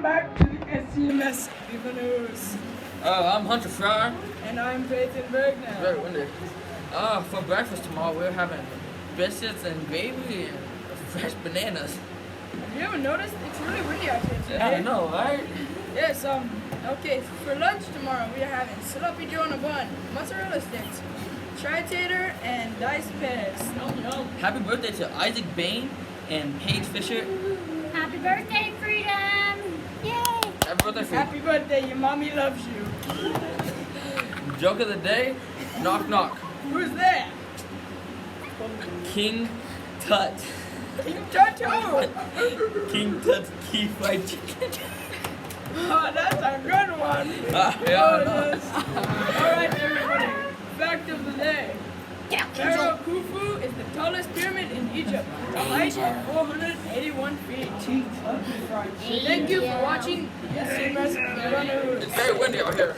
back to the SCMS Viva News. I'm Hunter Fryer. And I'm Peyton Bergner. Very windy. For breakfast tomorrow we're having biscuits and gravy and fresh bananas. Have you ever noticed? It's really windy out here today. I know, right? Yes, okay, for lunch tomorrow we are having sloppy joe on a bun, mozzarella sticks, tri-tater, and diced pears. Yum, yum. Happy birthday to Isaac Bain and Paige Fisher. Happy birthday, Freedom! Yay! Happy birthday, Freedom. Happy birthday, your mommy loves you. Joke of the day, knock knock. Who's there? King Tut. King Tut who? King Tut's key fried chicken. Oh, that's a good one. Yeah, Oh, yes. Alright, everybody. Fact of the day. Pharaoh Khufu is the tallest pyramid in Egypt, with a height of 481 feet. Thank you for watching the SCMS News. It's very windy out here.